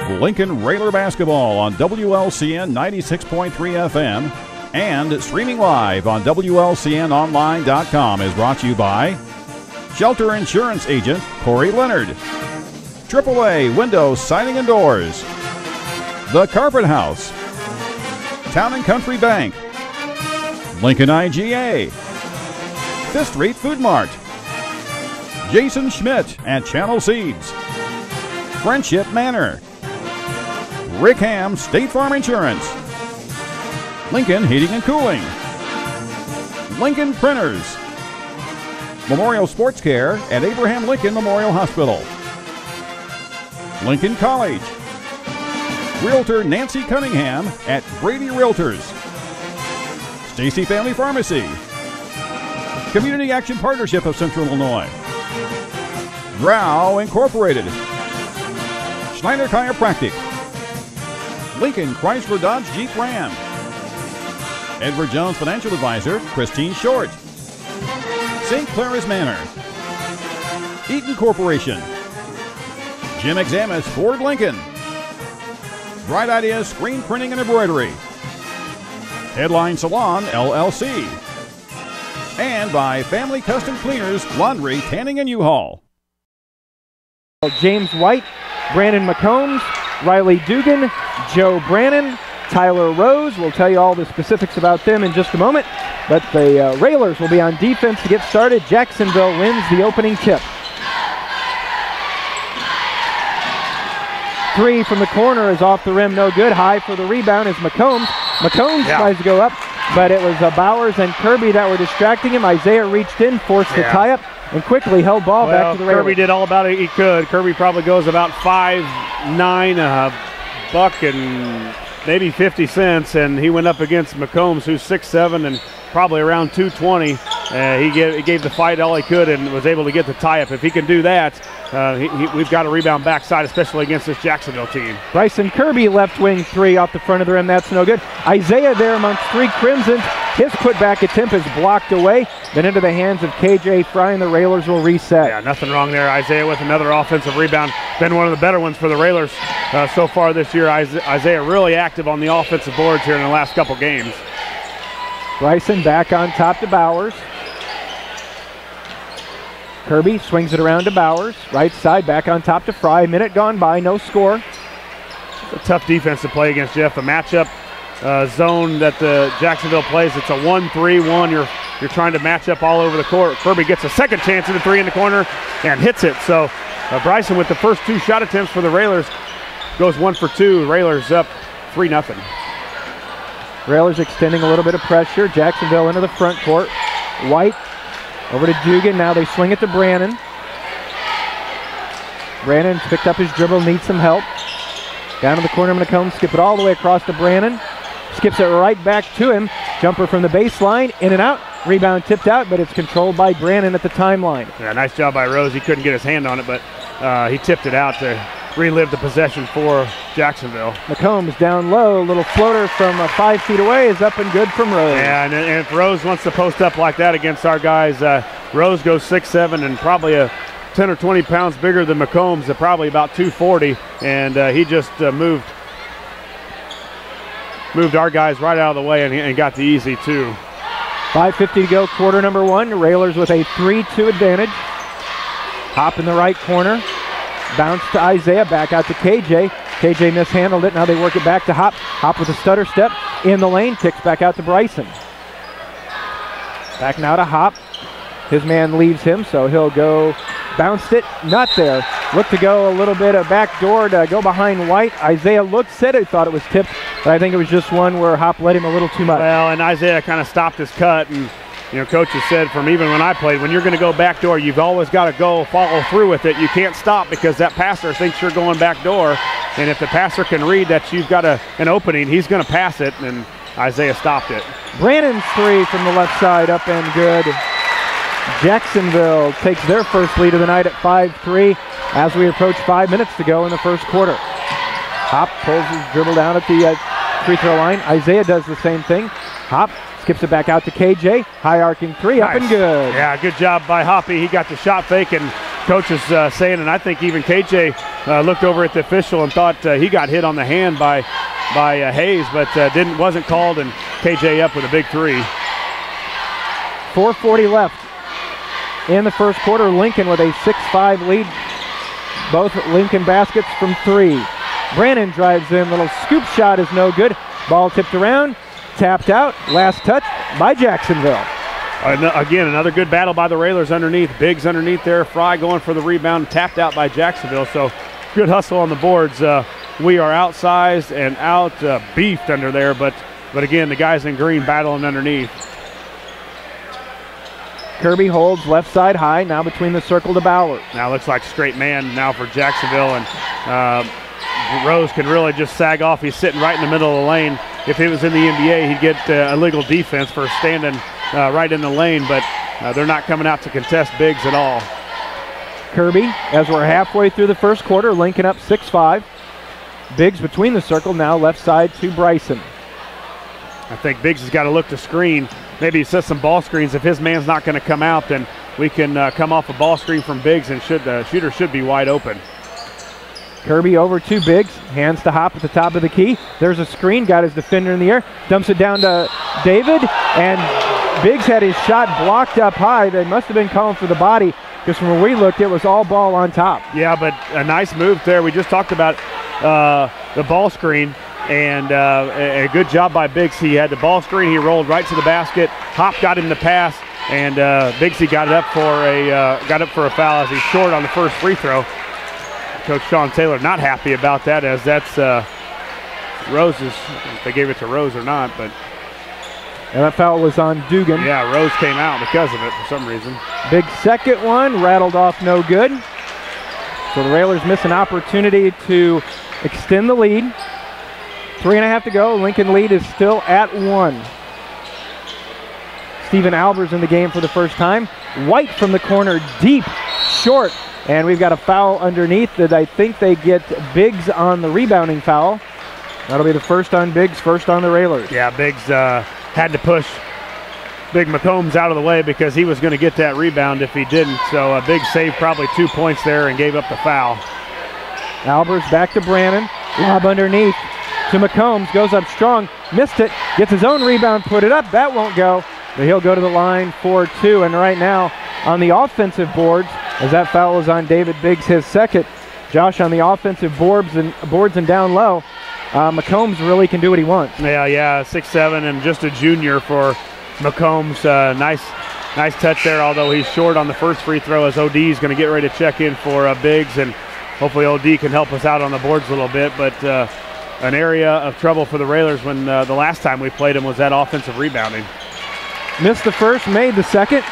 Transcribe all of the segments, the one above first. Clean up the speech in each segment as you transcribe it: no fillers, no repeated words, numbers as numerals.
Lincoln Railer basketball on WLCN 96.3 FM and streaming live on WLCNonline.com is brought to you by Shelter Insurance Agent Corey Leonard, AAA Windows, Siding and Doors, The Carpet House, Town and Country Bank, Lincoln IGA, Fifth Street Food Mart, Jason Schmidt at Channel Seeds, Friendship Manor, Rick Ham State Farm Insurance, Lincoln Heating and Cooling, Lincoln Printers, Memorial Sports Care at Abraham Lincoln Memorial Hospital, Lincoln College, Realtor Nancy Cunningham at Brady Realtors, Stacy Family Pharmacy, Community Action Partnership of Central Illinois, Drow Incorporated, Schneider Chiropractic, Lincoln Chrysler Dodge Jeep Ram, Edward Jones Financial Advisor Christine Short, St. Clara's Manor, Eaton Corporation, Jim Examus Ford Lincoln, Bright Ideas Screen Printing and Embroidery, Headline Salon LLC, and by Family Custom Cleaners Laundry, Tanning and U-Haul. James White, Brandon McCombs, Riley Dugan, Joe Brannon, Tyler Rose. We'll tell you all the specifics about them in just a moment. But the Railers will be on defense to get started. Jacksonville wins the opening tip. Three from the corner is off the rim, no good. High for the rebound is McCombs. McCombs tries to go up, but it was Bowers and Kirby that were distracting him. Isaiah reached in, forced the tie-up, and quickly held ball back to the Railers. Kirby did all about it he could. Kirby probably goes about 5'9", buck and maybe 50 cents, and he went up against McCombs, who's 6'7" and probably around 220. He gave the fight all he could and was able to get the tie-up. If he can do that, we've got a rebound backside, especially against this Jacksonville team. Bryson Kirby, left wing three off the front of the rim. That's no good. Isaiah there amongst three Crimsons. His putback attempt is blocked away. Then into the hands of KJ Fry, and the Railers will reset. Yeah, nothing wrong there. Isaiah with another offensive rebound. Been one of the better ones for the Railers so far this year. Isaiah really active on the offensive boards here in the last couple games. Bryson back on top to Bowers. Kirby swings it around to Bowers. Right side back on top to Fry. Minute gone by, no score. It's a tough defense to play against, Jeff. A matchup zone that the Jacksonville plays. It's a 1-3-1. You're trying to match up all over the court. Kirby gets a second chance at the three in the corner and hits it. So Bryson with the first two shot attempts for the Railers goes 1 for 2. Railers up 3-0. Railers extending a little bit of pressure. Jacksonville into the front court. White over to Dugan. Now they swing it to Brannon. Brannon's picked up his dribble, needs some help. Down to the corner, McCombs, skip it all the way across to Brannon. Skips it right back to him. Jumper from the baseline, in and out. Rebound tipped out, but it's controlled by Brannon at the timeline. Yeah, nice job by Rose. He couldn't get his hand on it, but he tipped it out to relive the possession for Jacksonville. McCombs down low, little floater from 5 feet away is up and good from Rose. Yeah, and if Rose wants to post up like that against our guys, Rose goes 6'7" and probably 10 or 20 pounds bigger than McCombs, at probably about 240, and he just moved our guys right out of the way and got the easy two. 5:50 to go, quarter number one. Railers with a 3-2 advantage. Hop in the right corner. Bounce to Isaiah, back out to KJ. KJ mishandled it. Now they work it back to Hop. Hop with a stutter step in the lane. Kicks back out to Bryson. Back now to Hop. His man leaves him, so he'll go. Bounced it. Not there. Looked to go a little bit of back door to go behind White. Isaiah said he thought it was tipped, but I think it was just one where Hop let him a little too much. Well, and Isaiah kind of stopped his cut, and coach has said from even when I played, when you're going to go back door, you've always got to go follow through with it. You can't stop because that passer thinks you're going back door, and if the passer can read that you've got an opening, he's going to pass it, and Isaiah stopped it. Brannon's three from the left side, up and good. Jacksonville takes their first lead of the night at 5-3 as we approach 5 minutes to go in the first quarter. Hop pulls his dribble down at the free throw line. Isaiah does the same thing. Hop skips it back out to KJ. High arcing three, nice. Up and good. Yeah, good job by Hoppy. He got the shot fake, and coach is saying, and I think even KJ looked over at the official and thought he got hit on the hand by Hayes, but wasn't called, and KJ up with a big three. 4:40 left in the first quarter. Lincoln with a 6-5 lead. Both Lincoln baskets from three. Brannon drives in. Little scoop shot is no good. Ball tipped around, tapped out. Last touch by Jacksonville. Again, another good battle by the Railers underneath. Biggs underneath there. Fry going for the rebound, tapped out by Jacksonville. So good hustle on the boards. We are outsized and beefed under there, but again, the guys in green battling underneath. Kirby holds left side high, now between the circle to Bowers. Now looks like straight man now for Jacksonville, and Rose can really just sag off. He's sitting right in the middle of the lane. If he was in the NBA, he'd get illegal defense for standing right in the lane, but they're not coming out to contest Biggs at all. Kirby, as we're halfway through the first quarter, Lincoln up 6-5. Biggs between the circle, now left side to Bryson. I think Biggs has got to look to screen. Maybe he sets some ball screens. If his man's not going to come out, then we can come off a ball screen from Biggs, and the shooter should be wide open. Kirby over to Biggs, hands to Hop at the top of the key. There's a screen, got his defender in the air, dumps it down to David, and Biggs had his shot blocked up high. They must have been calling for the body, because from where we looked, it was all ball on top. Yeah, but a nice move there. We just talked about the ball screen, and a good job by Biggs. He had the ball screen, he rolled right to the basket. Hop got him the pass, and Biggsy got up for a foul as he's short on the first free throw. Coach Sean Taylor not happy about that, as that's Rose's. If they gave it to Rose or not, but and that foul was on Dugan. Yeah, Rose came out because of it for some reason. Big second one, rattled off, no good. So the Railers miss an opportunity to extend the lead. 3.5 to go. Lincoln lead is still at 1. Steven Albers in the game for the first time. White from the corner, deep, short. And we've got a foul underneath that I think they get Biggs on the rebounding foul. That'll be the first on Biggs, first on the Railers. Yeah, Biggs had to push Big McCombs out of the way because he was going to get that rebound if he didn't. So Biggs saved probably 2 points there and gave up the foul. Albers back to Brannon. Lob underneath to McCombs. Goes up strong. Missed it. Gets his own rebound. Put it up. That won't go. But he'll go to the line for 2. And right now on the offensive boards, as that foul is on David Biggs, his second. Josh on the offensive boards and down low. McCombs really can do what he wants. Yeah, 6'7" and just a junior for McCombs. Nice touch there, although he's short on the first free throw, as OD is going to get ready to check in for Biggs, and hopefully OD can help us out on the boards a little bit. But an area of trouble for the Railers when the last time we played them was that offensive rebounding. Missed the first, made the second.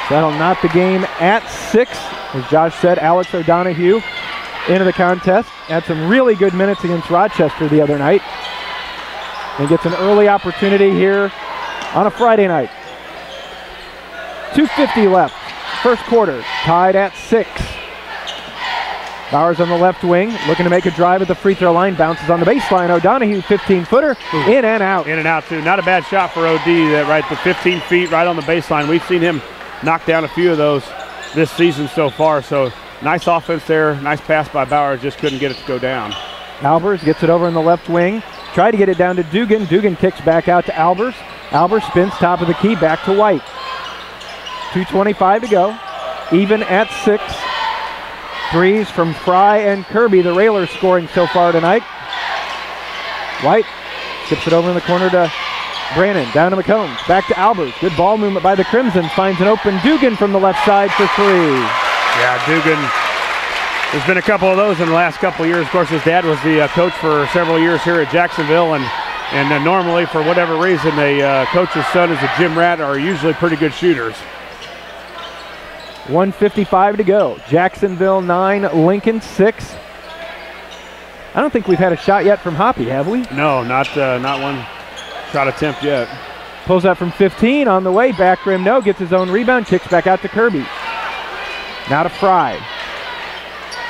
That'll knot the game at 6. As Josh said, Alex O'Donohue into the contest. Had some really good minutes against Rochester the other night. And gets an early opportunity here on a Friday night. 2:50 left. First quarter, tied at 6. Bowers on the left wing, looking to make a drive at the free throw line. Bounces on the baseline. O'Donohue, 15-footer, in and out. In and out, too. Not a bad shot for OD. That right, the 15 feet right on the baseline. We've seen him knock down a few of those this season so far. So nice offense there. Nice pass by Bowers. Just couldn't get it to go down. Albers gets it over in the left wing. Tried to get it down to Dugan. Dugan kicks back out to Albers. Albers spins top of the key back to White. 2:25 to go. Even at 6. Threes from Fry and Kirby. The Railers scoring so far tonight. White tips it over in the corner to Brannon. Down to McCombs. Back to Albers. Good ball movement by the Crimson. Finds an open Dugan from the left side for 3. Yeah, Dugan. There's been a couple of those in the last couple of years. Of course, his dad was the coach for several years here at Jacksonville, and normally, for whatever reason, a coach's son is a gym rat, are usually pretty good shooters. 1:55 to go. Jacksonville 9, Lincoln 6. I don't think we've had a shot yet from Hoppy, have we? No, not one shot attempt yet. Pulls that from 15 on the way. Back rim, no. Gets his own rebound. Kicks back out to Kirby. Now to Fry.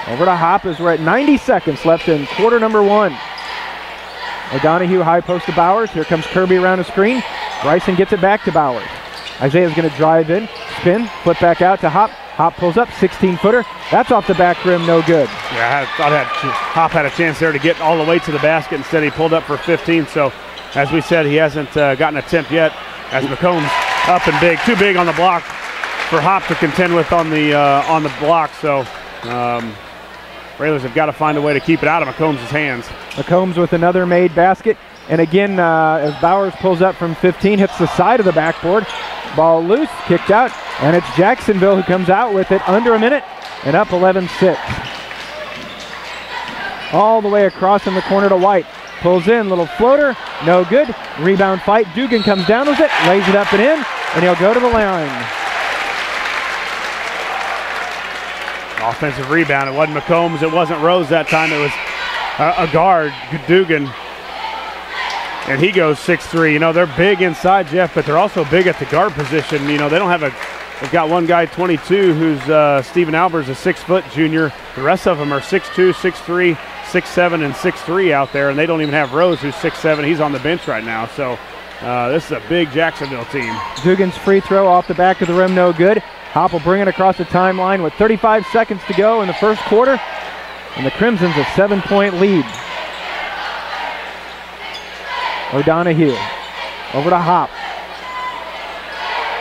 Over to Hop as we're at 90 seconds left in quarter number 1. O'Donohue high post to Bowers. Here comes Kirby around the screen. Bryson gets it back to Bowers. Isaiah's going to drive in, spin, flip back out to Hop. Hop pulls up, 16-footer. That's off the back rim, no good. Yeah, I thought Hop had a chance there to get all the way to the basket. Instead, he pulled up for 15. So, as we said, he hasn't gotten an attempt yet. As McCombs up and big, too big on the block for Hop to contend with on the block. So, Railers have got to find a way to keep it out of McCombs' hands. McCombs with another made basket. And again, as Bowers pulls up from 15, hits the side of the backboard. Ball loose, kicked out, and it's Jacksonville who comes out with it under a minute and up 11-6. All the way across in the corner to White. Pulls in, little floater, no good. Rebound fight, Dugan comes down with it, lays it up and in, and he'll go to the line. Offensive rebound. It wasn't McCombs, it wasn't Rose that time, it was a guard, Dugan. And he goes 6'3". You know, they're big inside, Jeff, but they're also big at the guard position. You know, they've got one guy, 22, who's Steven Albers, a 6-foot junior. The rest of them are 6'2", 6'3", 6'7", and 6'3" out there, and they don't even have Rose, who's 6'7". He's on the bench right now. So this is a big Jacksonville team. Dugan's free throw off the back of the rim, no good. Hop will bring it across the timeline with 35 seconds to go in the first quarter, and the Crimson's a 7-point lead. O'Donohue over to Hop.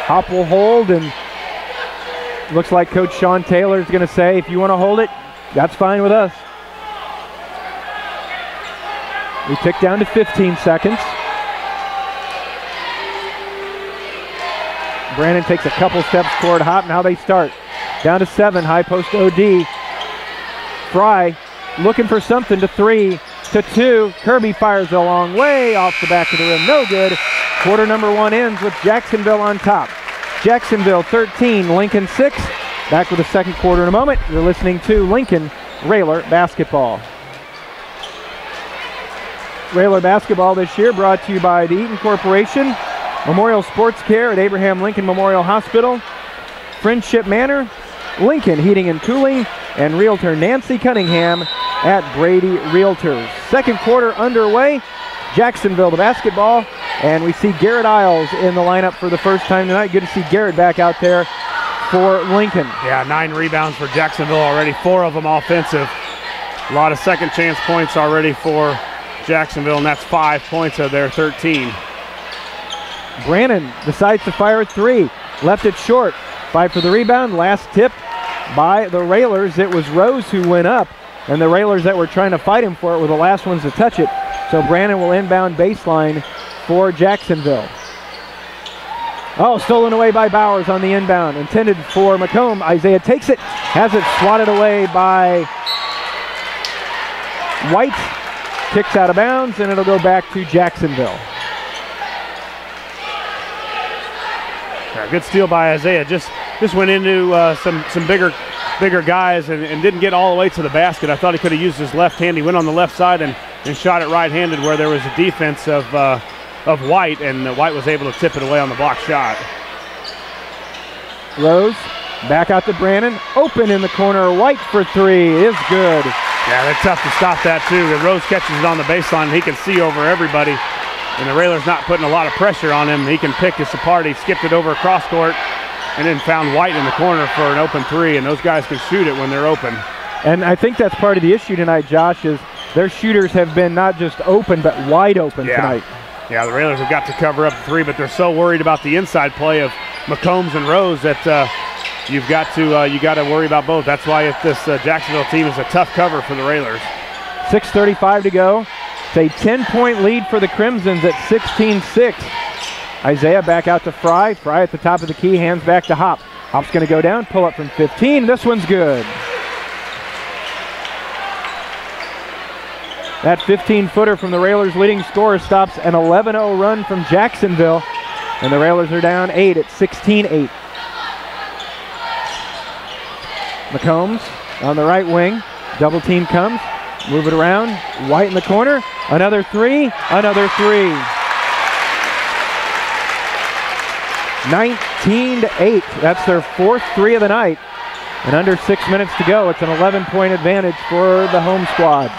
Hop will hold, and looks like Coach Sean Taylor is going to say, if you want to hold it, that's fine with us. We tick down to 15 seconds. Brandon takes a couple steps toward Hop. Now they start. Down to 7, high post OD. Fry looking for something to 3. To 2, Kirby fires a long way off the back of the rim, no good. Quarter number 1 ends with Jacksonville on top. Jacksonville 13, Lincoln 6. Back with the second quarter in a moment. You're listening to Lincoln Railer Basketball. Railer Basketball this year brought to you by the Eaton Corporation, Memorial Sports Care at Abraham Lincoln Memorial Hospital, Friendship Manor, Lincoln Heating and Cooling, and Realtor Nancy Cunningham at Brady Realtors. Second quarter underway. Jacksonville the basketball, and we see Garrett Isles in the lineup for the first time tonight. Good to see Garrett back out there for Lincoln. Yeah, 9 rebounds for Jacksonville already, 4 of them offensive. A lot of second chance points already for Jacksonville, and that's 5 points of their 13. Brannon decides to fire a 3. Left it short. Fight for the rebound. Last tip by the Railers. It was Rose who went up, and the Railers that were trying to fight him for it were the last ones to touch it. So Brannon will inbound baseline for Jacksonville. Oh, stolen away by Bowers on the inbound. Intended for McComb. Isaiah takes it. Has it swatted away by White. Kicks out of bounds, and it'll go back to Jacksonville. Good steal by Isaiah. Just went into some bigger guys and didn't get all the way to the basket. I thought he could have used his left hand. He went on the left side and shot it right-handed where there was a defense of White, and White was able to tip it away on the block shot. Rose back out to Brannon. Open in the corner. White for 3 is good. Yeah, they're tough to stop that too. Rose catches it on the baseline, and he can see over everybody. And the Railers not putting a lot of pressure on him. He can pick this apart. He skipped it over across court and then found White in the corner for an open 3, and those guys can shoot it when they're open. And I think that's part of the issue tonight, Josh, is their shooters have been not just open, but wide open tonight. Yeah, the Railers have got to cover up the 3, but they're so worried about the inside play of McCombs and Rose that you got to worry about both. That's why this Jacksonville team is a tough cover for the Railers. 6:35 to go. It's a 10-point lead for the Crimsons at 16-6. Isaiah back out to Fry. Fry at the top of the key, hands back to Hop. Hop's going to go down, pull up from 15. This one's good. That 15-footer from the Railers' leading scorer stops an 11-0 run from Jacksonville, and the Railers are down 8 at 16-8. McCombs on the right wing. Double team comes. Move it around. White in the corner. Another 3. Another 3. 19-8. That's their 4th 3 of the night. And under 6 minutes to go, it's an 11-point advantage for the home squad.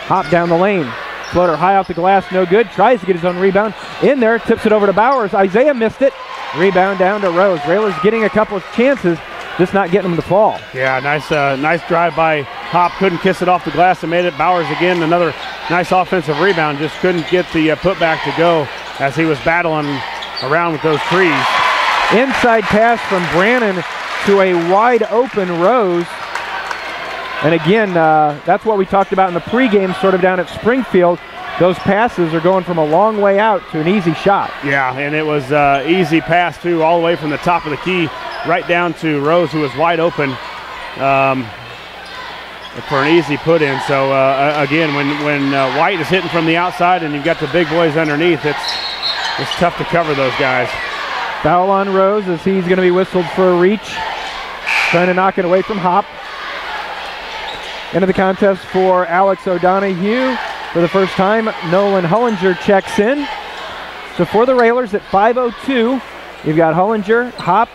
Hop down the lane. Floater high off the glass, no good. Tries to get his own rebound. In there, tips it over to Bowers. Isaiah missed it. Rebound down to Rose. Railers getting a couple of chances, just not getting them to fall. Yeah, nice drive by Hop. Couldn't kiss it off the glass and made it. Bowers again, another nice offensive rebound. Just couldn't get the putback to go as he was battling around with those trees. Inside pass from Brannon to a wide open Rose. And again, that's what we talked about in the pregame sort of down at Springfield. Those passes are going from a long way out to an easy shot. Yeah, and it was easy pass too, all the way from the top of the key right down to Rose, who was wide open for an easy put in. So again, when White is hitting from the outside and you've got the big boys underneath, it's tough to cover those guys. Foul on Rose as he's going to be whistled for a reach. Trying to knock it away from Hop. Into the contest for Alex O'Donohue. For the first time, Nolan Hullinger checks in. So for the Railers at 5:02, you've got Hullinger, Hop,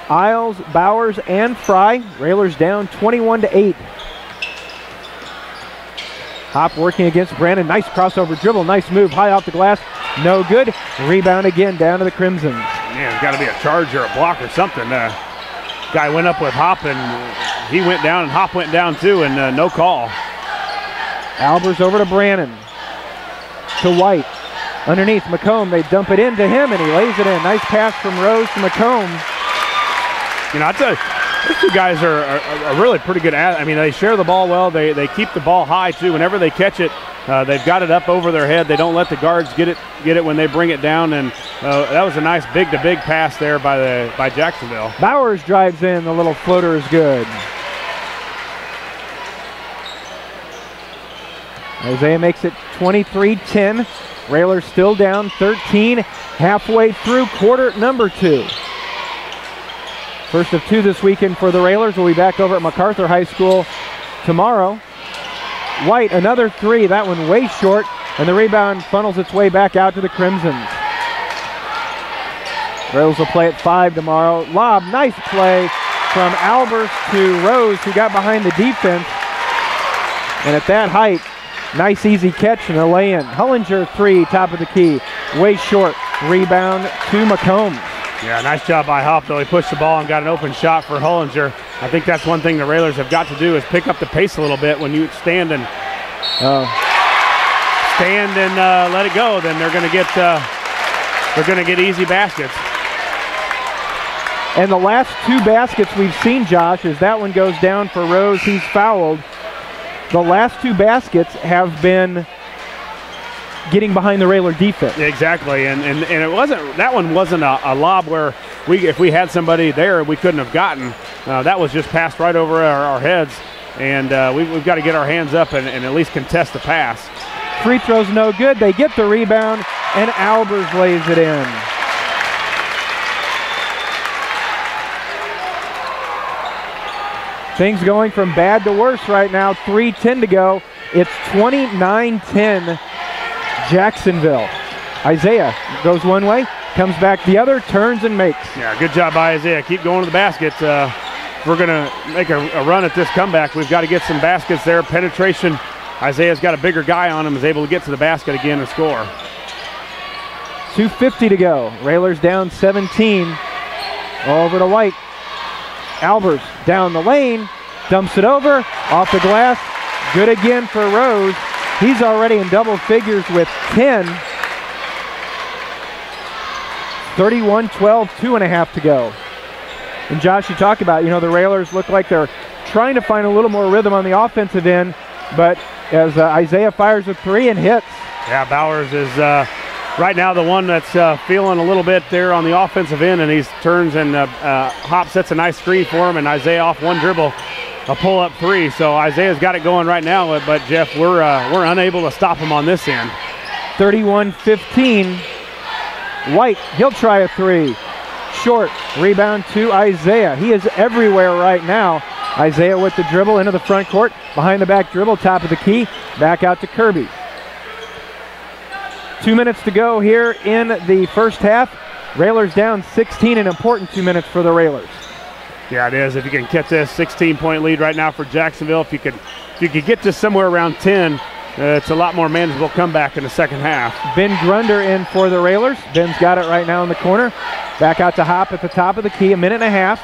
Isles, Bowers, and Fry. Railers down 21-8. Hop working against Brandon. Nice crossover dribble. Nice move. High off the glass. No good. Rebound again down to the Crimsons. Man, got to be a charge or a block or something. Guy went up with Hop and he went down and Hop went down too, and no call. Albers over to Brannon. To White. Underneath McComb. They dump it into him and he lays it in. Nice pass from Rose to McComb. You know, I tell you, these two guys are really pretty good at it. I mean, they share the ball well. They keep the ball high too. Whenever they catch it, they've got it up over their head. They don't let the guards get it when they bring it down. And that was a nice big-to-big pass there by Jacksonville. Bowers drives in. The little floater is good. Isaiah makes it 23-10. Railers still down 13, halfway through quarter number 2. First of 2 this weekend for the Railers. We'll be back over at MacArthur High School tomorrow. White, another 3. That one way short, and the rebound funnels its way back out to the Crimsons. Railers will play at 5 tomorrow. Lob, nice play from Albers to Rose, who got behind the defense. And at that height, nice easy catch and a lay-in. Hullinger 3, top of the key. Way short. Rebound to McComb. Yeah, nice job by Hop, though. He pushed the ball and got an open shot for Hullinger. I think that's one thing the Railers have got to do is pick up the pace a little bit. When you stand and let it go, then they're going to get easy baskets. And the last 2 baskets we've seen, Josh, as that one goes down for Rose, he's fouled. The last 2 baskets have been getting behind the Railer defense. Exactly, and it wasn't, that one wasn't a lob where if we had somebody there we couldn't have gotten. That was just passed right over our heads, and we've got to get our hands up and at least contest the pass. Free throw's no good. They get the rebound, and Albers lays it in. Things going from bad to worse right now. 3:10 to go. It's 29-10 Jacksonville. Isaiah goes one way, comes back the other, turns and makes. Yeah, good job by Isaiah. Keep going to the basket. If we're going to make a run at this comeback, we've got to get some baskets there. Penetration. Isaiah's got a bigger guy on him, is able to get to the basket again and score. 2:50 to go. Railers down 17. Over to White. Albers down the lane, dumps it over, off the glass. Good again for Rose. He's already in double figures with 10. 31-12, 2.5 to go. And Josh, you talk about, the Railers look like they're trying to find a little more rhythm on the offensive end, but as Isaiah fires a 3 and hits. Yeah, Bowers is right now the one that's feeling a little bit there on the offensive end, and he turns and Hop sets a nice screen for him, and Isaiah off one dribble, a pull-up 3. So Isaiah's got it going right now, but Jeff, we're unable to stop him on this end. 31-15. White, he'll try a 3. Short, rebound to Isaiah. He is everywhere right now. Isaiah with the dribble into the front court, behind the back dribble, top of the key, back out to Kirby. 2 minutes to go here in the first half. Railers down 16, an important 2 minutes for the Railers. Yeah, it is. If you can catch this 16-point lead right now for Jacksonville, if you could get to somewhere around 10, it's a lot more manageable comeback in the second half. Ben Grunder in for the Railers. Ben's got it right now in the corner. Back out to Hop at the top of the key, a minute and a half.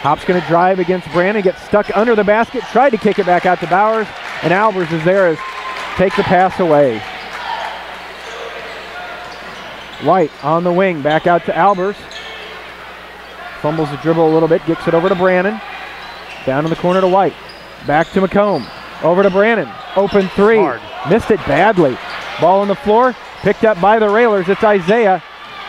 Hop's going to drive against Brandon, gets stuck under the basket, tried to kick it back out to Bowers, and Albers is there to take the pass away. White on the wing, back out to Albers. Fumbles the dribble a little bit, gets it over to Brandon. Down in the corner to White. Back to McComb. Over to Brandon. Open three. Hard. Missed it badly. Ball on the floor, picked up by the Railers. It's Isaiah.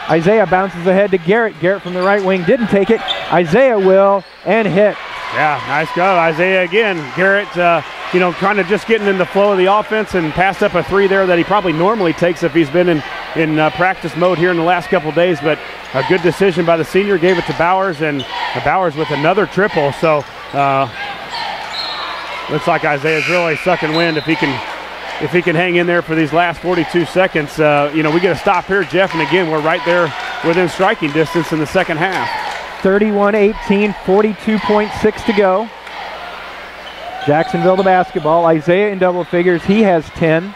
Isaiah bounces ahead to Garrett. Garrett from the right wing didn't take it. Isaiah will and hit. Yeah, nice go. Isaiah again. Garrett, kind of just getting in the flow of the offense and passed up a three there that he probably normally takes if he's been in practice mode here in the last couple of days. But a good decision by the senior. Gave it to Bowers, and Bowers with another triple. So looks like Isaiah's really sucking wind if he can hang in there for these last 42 seconds. We get a stop here, Jeff, and again, we're right there within striking distance in the second half. 31-18, 42.6 to go. Jacksonville the basketball. Isaiah in double figures. He has 10.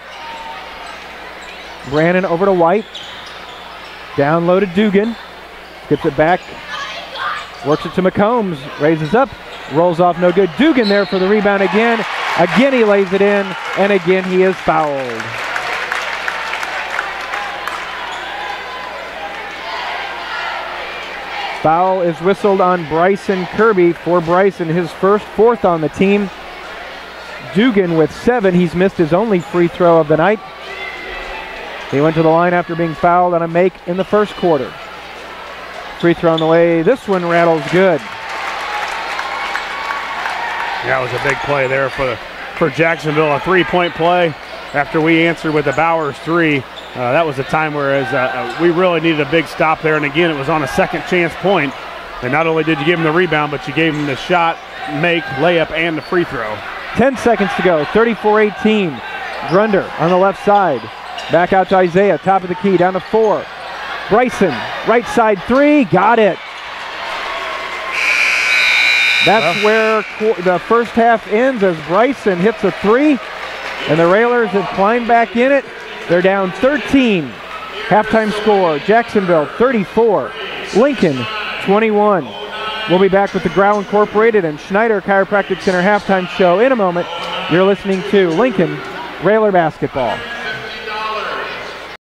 Brandon over to White. Down low to Dugan. Skips it back. Works it to McCombs. Raises up. Rolls off no good. Dugan there for the rebound again. Again he lays it in. And again he is fouled. Foul is whistled on Bryson Kirby for Bryson, his fourth on the team. Dugan with 7. He's missed his only free throw of the night. He went to the line after being fouled on a make in the first quarter. Free throw on the way. This one rattles good. That was a big play there for Jacksonville. A three-point play after we answered with the Bowers three. That was a time where we really needed a big stop there. And again, it was on a second chance point. And not only did you give him the rebound, but you gave him the shot, make, layup, and the free throw. 10 seconds to go. 34-18. Grunder on the left side. Back out to Isaiah. Top of the key. Down to 4. Bryson. Right side 3. Got it. That's where the first half ends as Bryson hits a 3. And the Railers have climbed back in it. They're down 13. Halftime score, Jacksonville 34, Lincoln 21. We'll be back with the Grau Incorporated and Schneider Chiropractic Center halftime show in a moment. You're listening to Lincoln Railer Basketball.